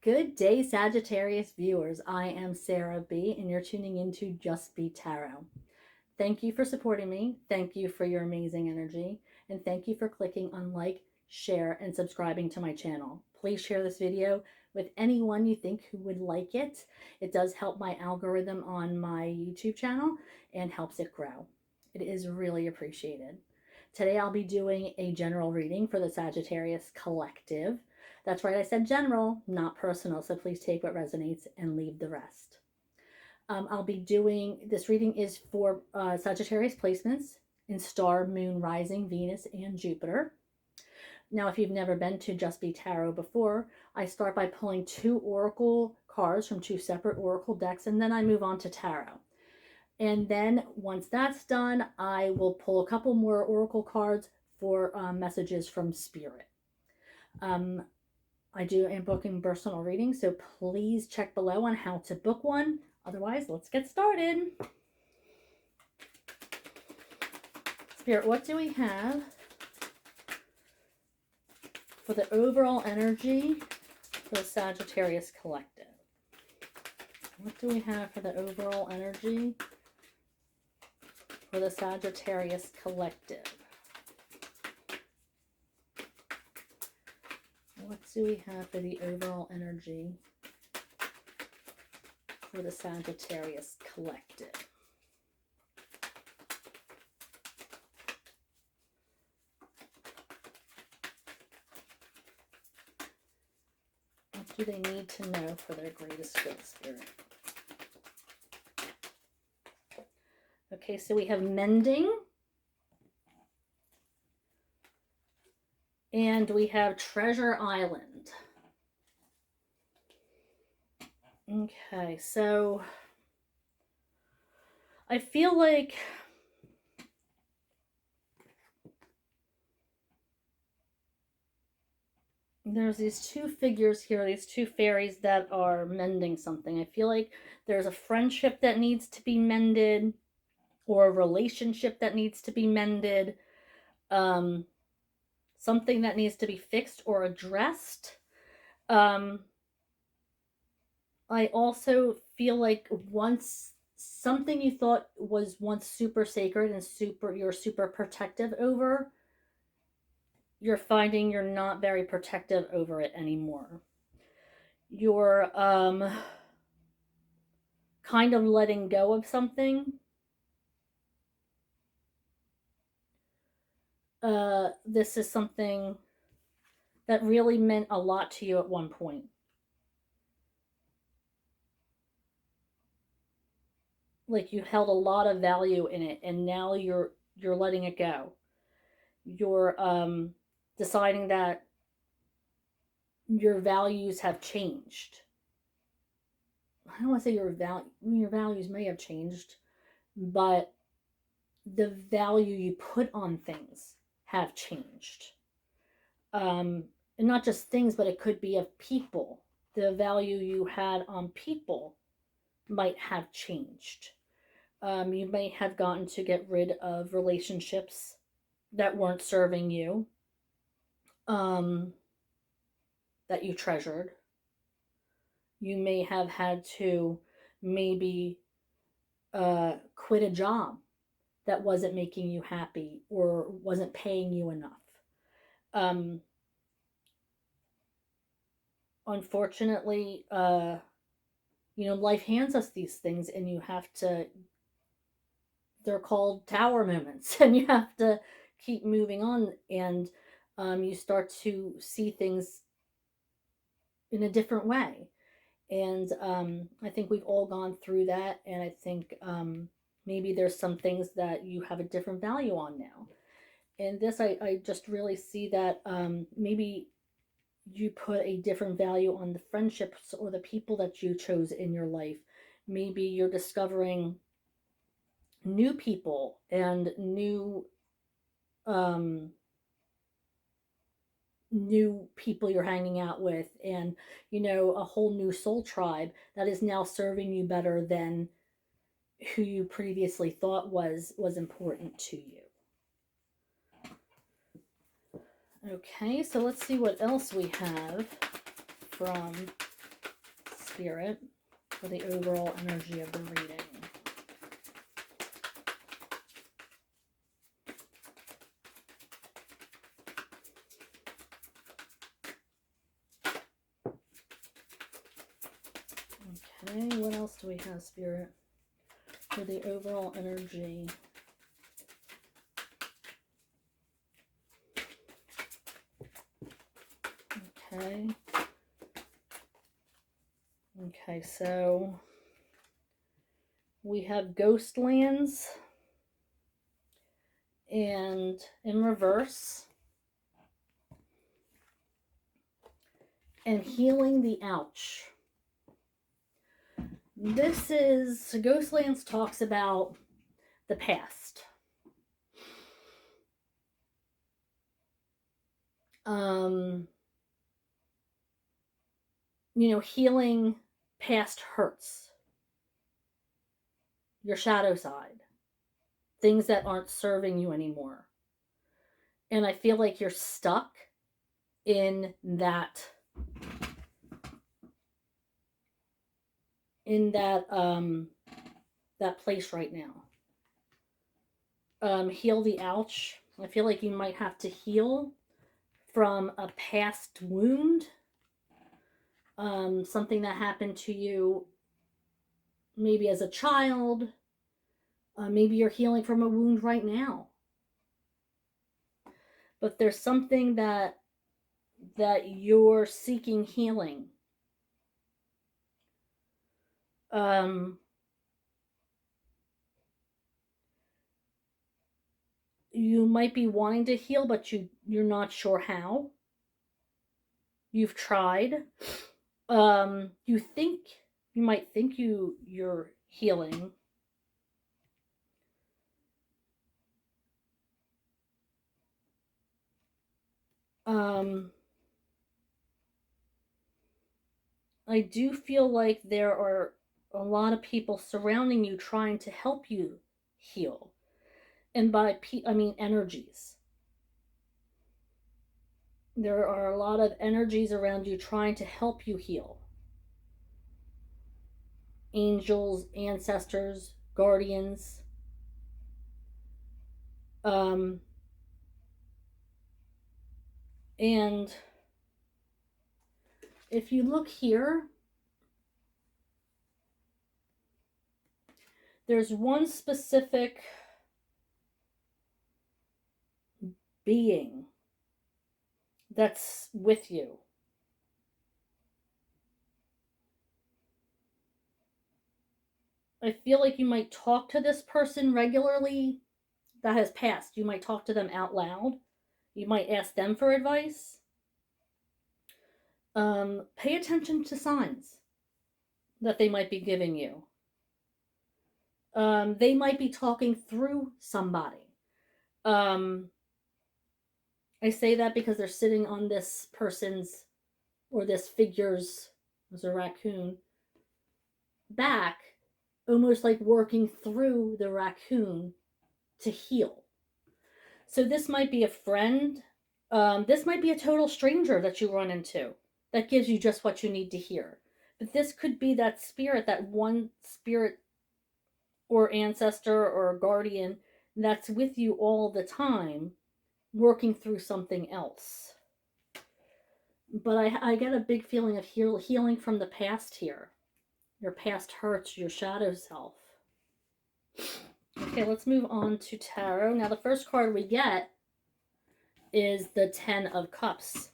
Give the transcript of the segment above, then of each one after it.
Good day, Sagittarius viewers. I am Sarah B, and you're tuning into Just B.E.E Tarot. Thank you for supporting me. Thank you for your amazing energy. And thank you for clicking on like, share, and subscribing to my channel. Please share this video with anyone you think who would like it. It does help my algorithm on my YouTube channel and helps it grow. It is really appreciated. Today I'll be doing a general reading for the Sagittarius Collective. That's right, I said general, not personal, so please take what resonates and leave the rest. I'll be doing, this reading is for Sagittarius placements in Star, Moon, Rising, Venus, and Jupiter. Now, if you've never been to Just B.E.E Tarot before, I start by pulling 2 oracle cards from 2 separate oracle decks, and then I move on to tarot. And then once that's done, I will pull a couple more oracle cards for messages from Spirit. I do am booking personal readings, so please check below on how to book one. Otherwise, let's get started. Spirit, what do we have for the overall energy for the Sagittarius Collective? What do we have for the overall energy for the Sagittarius Collective? What do we have for the overall energy for the Sagittarius Collective? What do they need to know for their greatest good, Spirit? Okay, so we have mending. And we have Treasure Island. Okay, so I feel like there's these 2 figures here, these 2 fairies that are mending something. I feel like there's a friendship that needs to be mended, or a relationship that needs to be mended. Something that needs to be fixed or addressed. I also feel like once something you thought was once super sacred and you're super protective over, you're finding you're not very protective over it anymore. You're kind of letting go of something. This is something that really meant a lot to you at one point. Like you held a lot of value in it, and now you're letting it go. You're deciding that your values have changed. I don't want to say your values may have changed, but the value you put on things have changed. And not just things, but it could be of people. The value you had on people might have changed. You may have gotten to get rid of relationships that weren't serving you, that you treasured. You may have had to maybe quit a job that wasn't making you happy or wasn't paying you enough. Unfortunately, life hands us these things, and you have to, they're called tower moments, and you have to keep moving on, and you start to see things in a different way. And I think we've all gone through that, and I think maybe there's some things that you have a different value on now. And this, I just really see that maybe you put a different value on the friendships or the people that you chose in your life. Maybe you're discovering new people and new people you're hanging out with, and a whole new soul tribe that is now serving you better than who you previously thought was important to you. Okay, so let's see what else we have from Spirit for the overall energy of the reading? Okay, what else do we have, Spirit, for the overall energy? Okay. Okay, so we have Ghostlands and in reverse, and Healing the Ouch. This is, Ghostlands talks about the past. You know, healing past hurts, your shadow side, things that aren't serving you anymore. And I feel like you're stuck in that that place right now. Heal the ouch. I feel like you might have to heal from a past wound, something that happened to you maybe as a child. Maybe you're healing from a wound right now. But there's something that you're seeking healing. You might be wanting to heal, but you're not sure how. You've tried. You might think you're healing. I do feel like there are a lot of people surrounding you trying to help you heal. And by I mean energies. There are a lot of energies around you trying to help you heal. Angels, ancestors, guardians. And if you look here, there's one specific being that's with you. I feel like you might talk to this person regularly that has passed. You might talk to them out loud. You might ask them for advice. Pay attention to signs that they might be giving you. They might be talking through somebody. I say that because they're sitting on this person's or this figure's, was a raccoon, back, almost like working through the raccoon to heal. So this might be a friend. This might be a total stranger that you run into that gives you just what you need to hear. But this could be that spirit, that one spirit or ancestor or guardian that's with you all the time, working through something else. But I get a big feeling of healing from the past here. Your past hurts, your shadow self. Okay, let's move on to tarot. Now the first card we get is the 10 of Cups.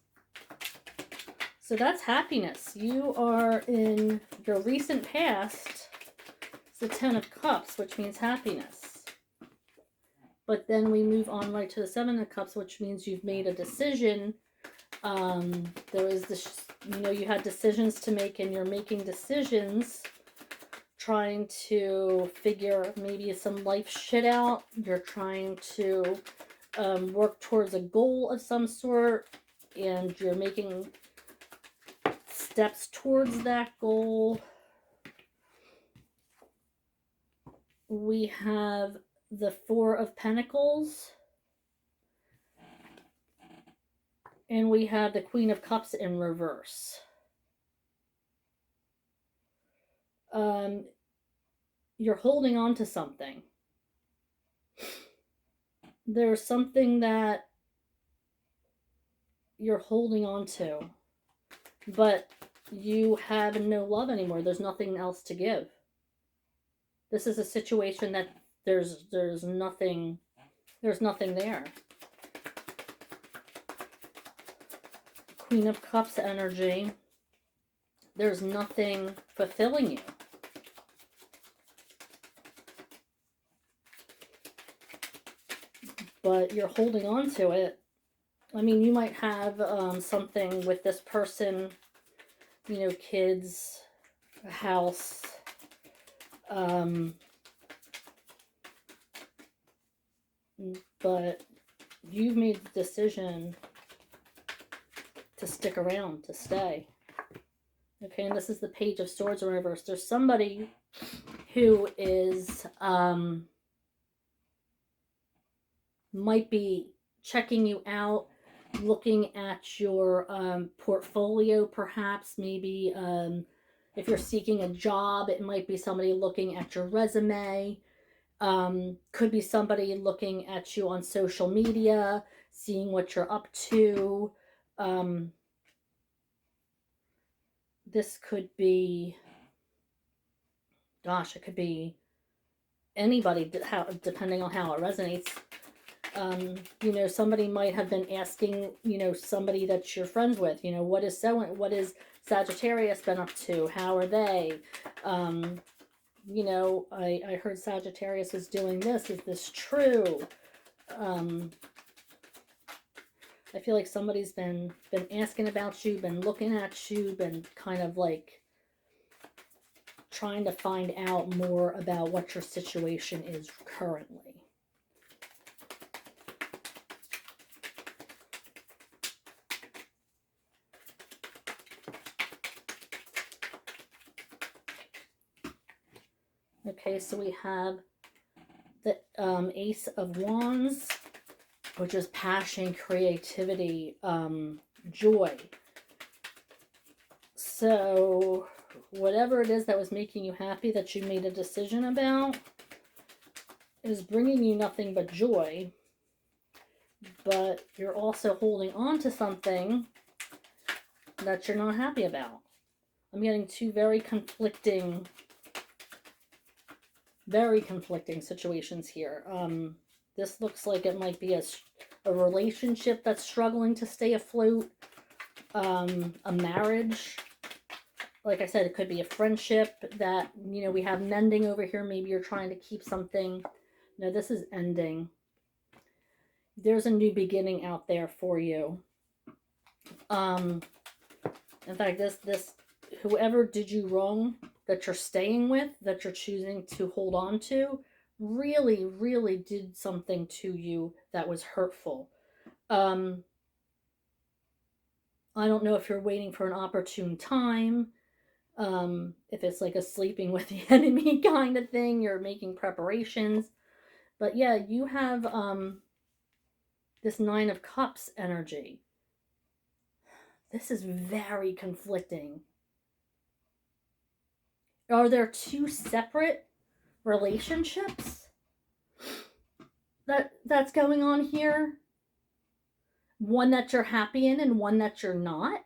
So that's happiness. You are in your recent past. It's the 10 of Cups, which means happiness. But then we move on right to the 7 of Cups, which means you've made a decision. There is this, you had decisions to make, and you're making decisions, trying to figure maybe some life shit out. You're trying to work towards a goal of some sort, and you're making steps towards that goal. We have the 4 of Pentacles, and we have the Queen of Cups in reverse. Um, you're holding on to something. There's something that you're holding on to, but you have no love anymore. There's nothing else to give. This is a situation that there's nothing there. Queen of Cups energy. There's nothing fulfilling you. But you're holding on to it. I mean, you might have something with this person, you know, kids, a house, but you've made the decision to stick around, to stay. Okay, and this is the Page of Swords in reverse. There's somebody who is, might be checking you out, looking at your portfolio, perhaps. Maybe if you're seeking a job, it might be somebody looking at your resume. Could be somebody looking at you on social media, seeing what you're up to. This could be, gosh, it could be anybody, depending on how it resonates. You know, somebody might have been asking, you know, somebody that you're friends with, you know, what is Sagittarius been up to? How are they? You know, I heard Sagittarius is doing this. Is this true? I feel like somebody's been asking about you, been looking at you, been kind of like trying to find out more about what your situation is currently. Okay, so we have the Ace of Wands, which is passion, creativity, joy. So whatever it is that was making you happy, that you made a decision about, is bringing you nothing but joy. But you're also holding on to something that you're not happy about. I'm getting two very conflicting situations here. This looks like it might be a relationship that's struggling to stay afloat, a marriage. Like I said, it could be a friendship that, you know, we have mending over here. Maybe you're trying to keep something. No, this is ending. There's a new beginning out there for you. In fact, this whoever did you wrong, that you're staying with, that you're choosing to hold on to, really, really did something to you that was hurtful. I don't know if you're waiting for an opportune time, if it's like a sleeping with the enemy kind of thing, you're making preparations. But yeah, you have this Nine of Cups energy. This is very conflicting. Are there two separate relationships that's going on here? One that you're happy in and one that you're not?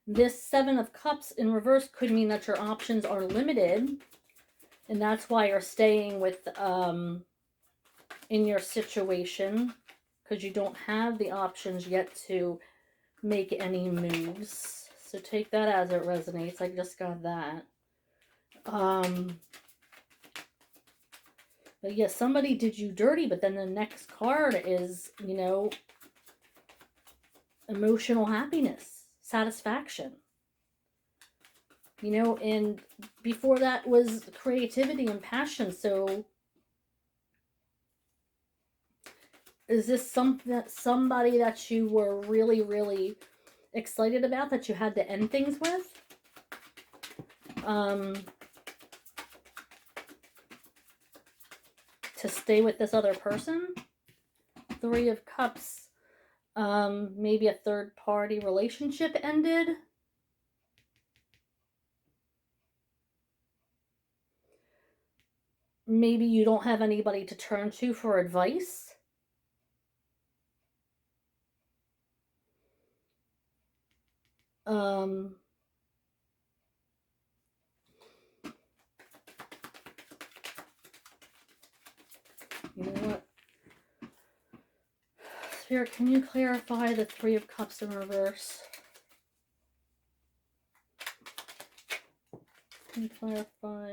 This Seven of Cups in reverse could mean that your options are limited, and that's why you're staying with in your situation, because you don't have the options yet to make any moves. So take that as it resonates. I just got that. But yes, somebody did you dirty, but then the next card is, you know, emotional happiness, satisfaction. You know, and before that was creativity and passion. So is this somebody that you were really, really excited about that you had to end things with? to stay with this other person. Three of Cups. Maybe a third party relationship ended. Maybe you don't have anybody to turn to for advice. You know what? Spirit, can you clarify the Three of Cups in reverse? Can you clarify?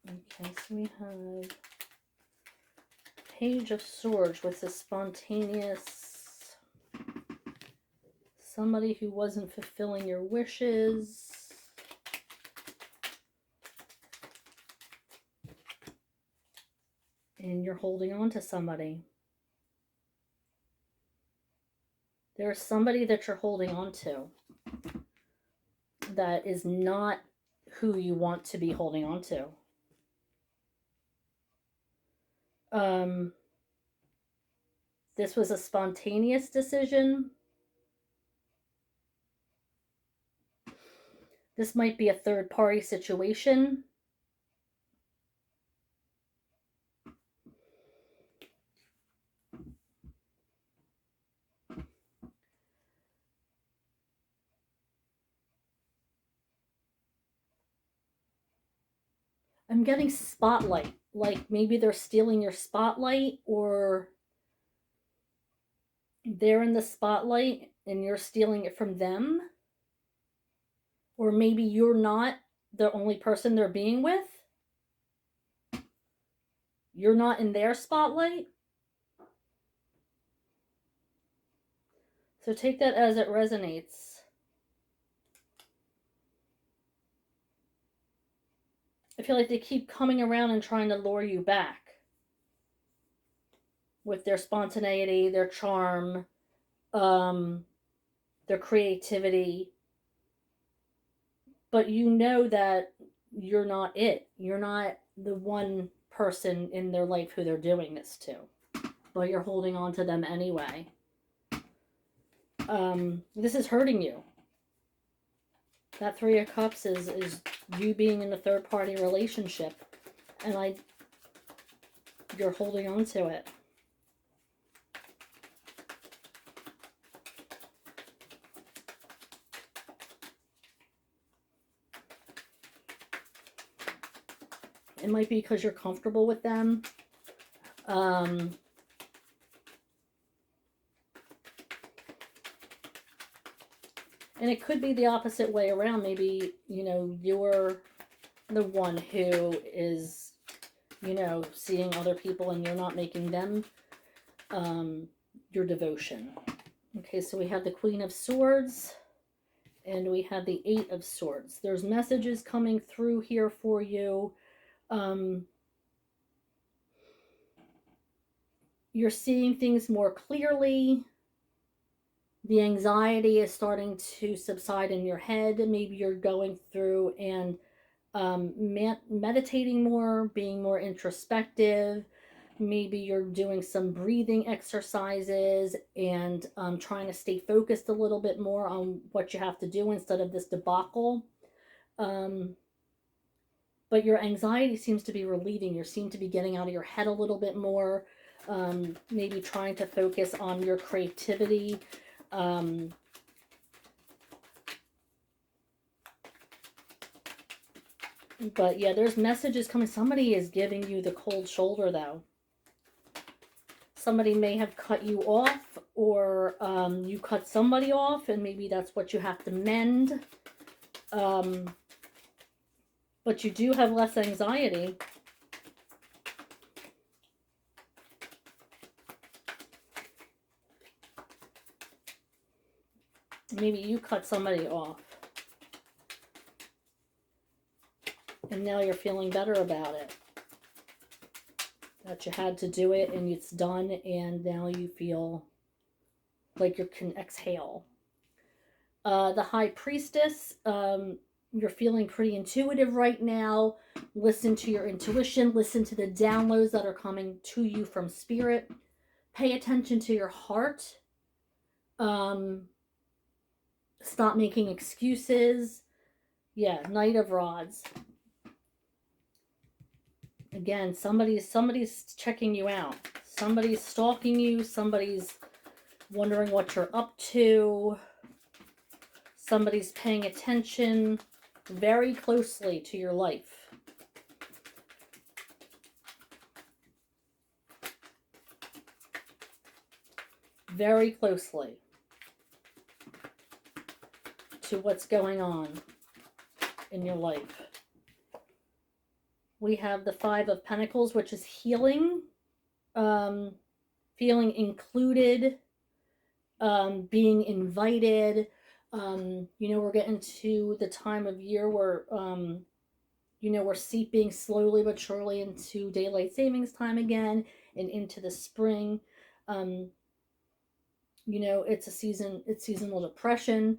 Okay, so we have Page of Swords with the spontaneous, somebody who wasn't fulfilling your wishes. And you're holding on to somebody. There's somebody that you're holding on to that is not who you want to be holding on to. This was a spontaneous decision. This might be a third party situation. I'm getting spotlight. Like maybe they're stealing your spotlight, or they're in the spotlight and you're stealing it from them. Or maybe you're not the only person they're being with. You're not in their spotlight. So take that as it resonates. I feel like they keep coming around and trying to lure you back with their spontaneity, their charm, their creativity. But you know that you're not it. You're not the one person in their life who they're doing this to. But you're holding on to them anyway. This is hurting you. That Three of Cups is you being in a third party relationship. And you're holding on to it. It might be because you're comfortable with them. And it could be the opposite way around. Maybe, you're the one who is, seeing other people and you're not making them your devotion. Okay, so we have the Queen of Swords and we have the Eight of Swords. There's messages coming through here for you. You're seeing things more clearly. The anxiety is starting to subside in your head. Maybe you're going through and meditating more, being more introspective. Maybe you're doing some breathing exercises and trying to stay focused a little bit more on what you have to do instead of this debacle. But your anxiety seems to be relieving. You seem to be getting out of your head a little bit more. Maybe trying to focus on your creativity. But yeah, there's messages coming. Somebody is giving you the cold shoulder, though. Somebody may have cut you off, or you cut somebody off, and maybe that's what you have to mend. But you do have less anxiety. Maybe you cut somebody off. And now you're feeling better about it. That you had to do it and it's done, and now you feel like you can exhale. The High Priestess, You're feeling pretty intuitive right now. Listen to your intuition. Listen to the downloads that are coming to you from spirit. Pay attention to your heart. Stop making excuses. Yeah, Knight of Rods. Again, somebody's checking you out. Somebody's stalking you. Somebody's wondering what you're up to. Somebody's paying attention very closely to your life. Very closely to what's going on in your life. We have the Five of Pentacles, which is healing, feeling included, being invited. We're getting to the time of year where, we're seeping slowly but surely into daylight savings time again and into the spring. It's seasonal depression.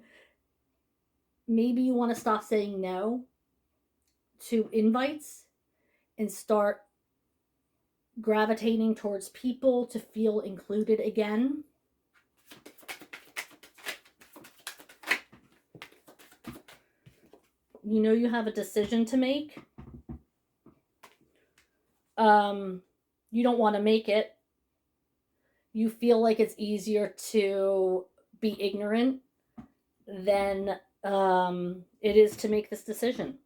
Maybe you want to stop saying no to invites and start gravitating towards people to feel included again. You have a decision to make. You don't want to make it. You feel like it's easier to be ignorant than it is to make this decision.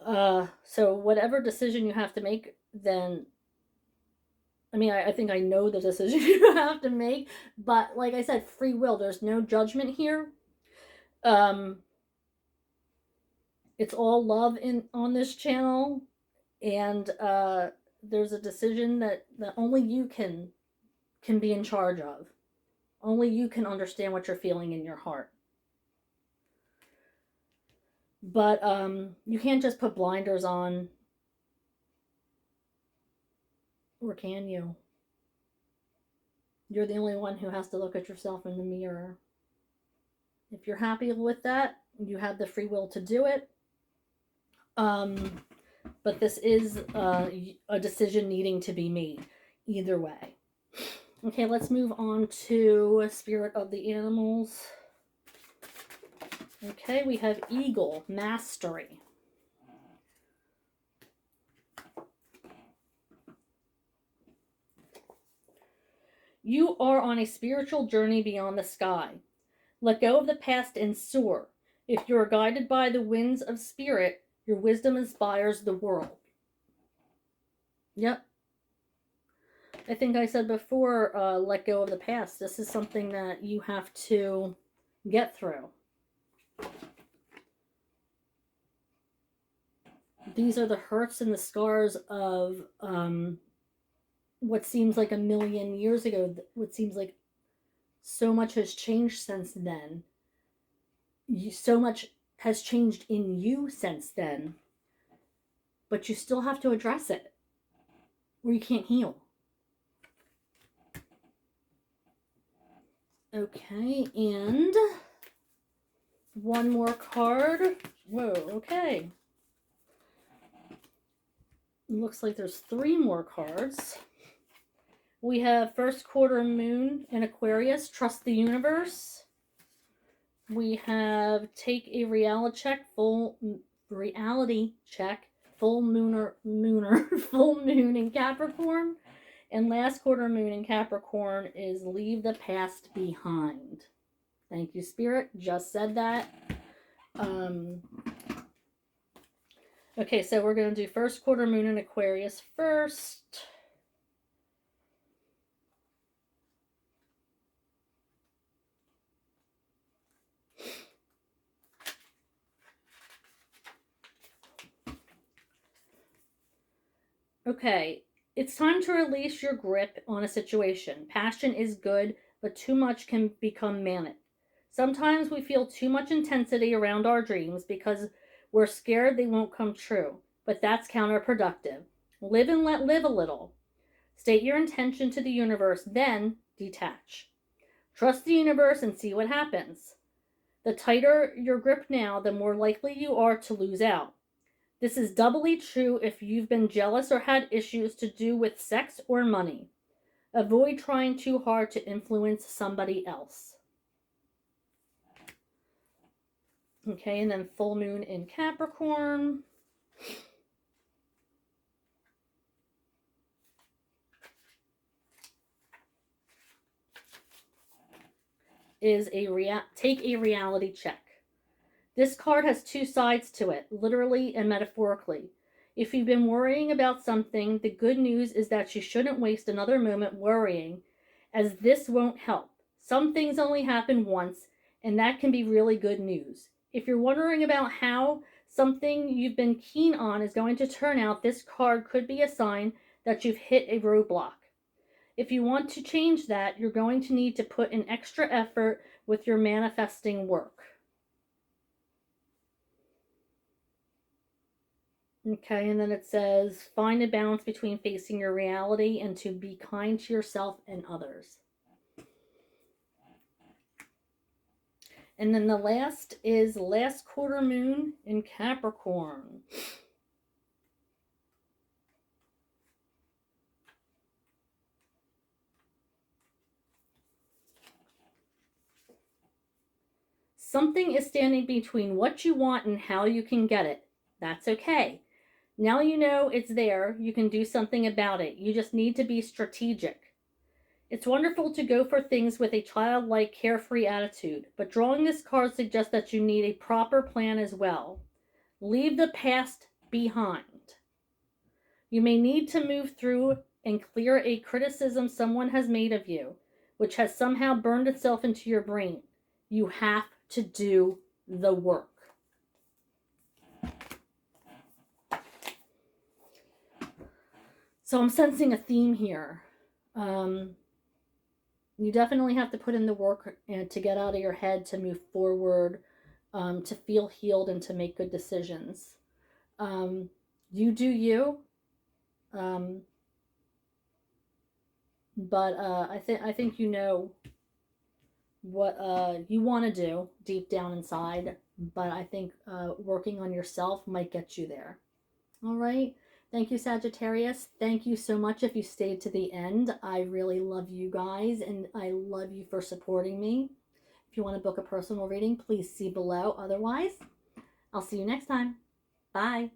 So whatever decision you have to make, then, I think I know the decision you have to make, but like I said, free will, there's no judgment here. It's all love on this channel, and there's a decision that only you can be in charge of. Only you can understand what you're feeling in your heart. But you can't just put blinders on. Or can you? You're the only one who has to look at yourself in the mirror. If you're happy with that, you have the free will to do it. But this is a decision needing to be made either way. Okay, let's move on to Spirit of the Animals. Okay, we have Eagle, Mastery. You are on a spiritual journey beyond the sky. Let go of the past and soar. If you are guided by the winds of spirit, your wisdom inspires the world. Yep. I think I said before, let go of the past. This is something that you have to get through. These are the hurts and the scars of what seems like a million years ago. What seems like so much has changed since then. So much has changed in you since then. But you still have to address it, or you can't heal. Okay, and one more card. Whoa, okay. Looks like there's 3 more cards. We have first quarter moon in Aquarius, trust the universe. We have take a reality check, full moon in Capricorn. And last quarter moon in Capricorn is leave the past behind. Thank you, Spirit. Just said that. Okay, so we're going to do first quarter moon in Aquarius first. Okay, it's time to release your grip on a situation. Passion is good, but too much can become manic. Sometimes we feel too much intensity around our dreams because we're scared they won't come true, but that's counterproductive. Live and let live a little. State your intention to the universe, then detach. Trust the universe and see what happens. The tighter your grip now, the more likely you are to lose out. This is doubly true if you've been jealous or had issues to do with sex or money. Avoid trying too hard to influence somebody else. Okay, and then full moon in Capricorn. Is take a reality check. This card has two sides to it, literally and metaphorically. If you've been worrying about something, the good news is that you shouldn't waste another moment worrying, as this won't help. Some things only happen once, and that can be really good news. If you're wondering about how something you've been keen on is going to turn out, this card could be a sign that you've hit a roadblock. If you want to change that, you're going to need to put in extra effort with your manifesting work. Okay, and then it says, find a balance between facing your reality and to be kind to yourself and others. And then the last is last quarter moon in Capricorn. Something is standing between what you want and how you can get it. That's okay. Now you know it's there, you can do something about it. You just need to be strategic. It's wonderful to go for things with a childlike, carefree attitude, but drawing this card suggests that you need a proper plan as well. Leave the past behind. You may need to move through and clear a criticism someone has made of you, which has somehow burned itself into your brain. You have to do the work. So I'm sensing a theme here. You definitely have to put in the work and to get out of your head, to move forward, to feel healed, and to make good decisions. You do you. But I think you know what you want to do deep down inside. But I think working on yourself might get you there. All right. Thank you, Sagittarius. Thank you so much if you stayed to the end. I really love you guys, and I love you for supporting me. If you want to book a personal reading, please see below. Otherwise, I'll see you next time. Bye.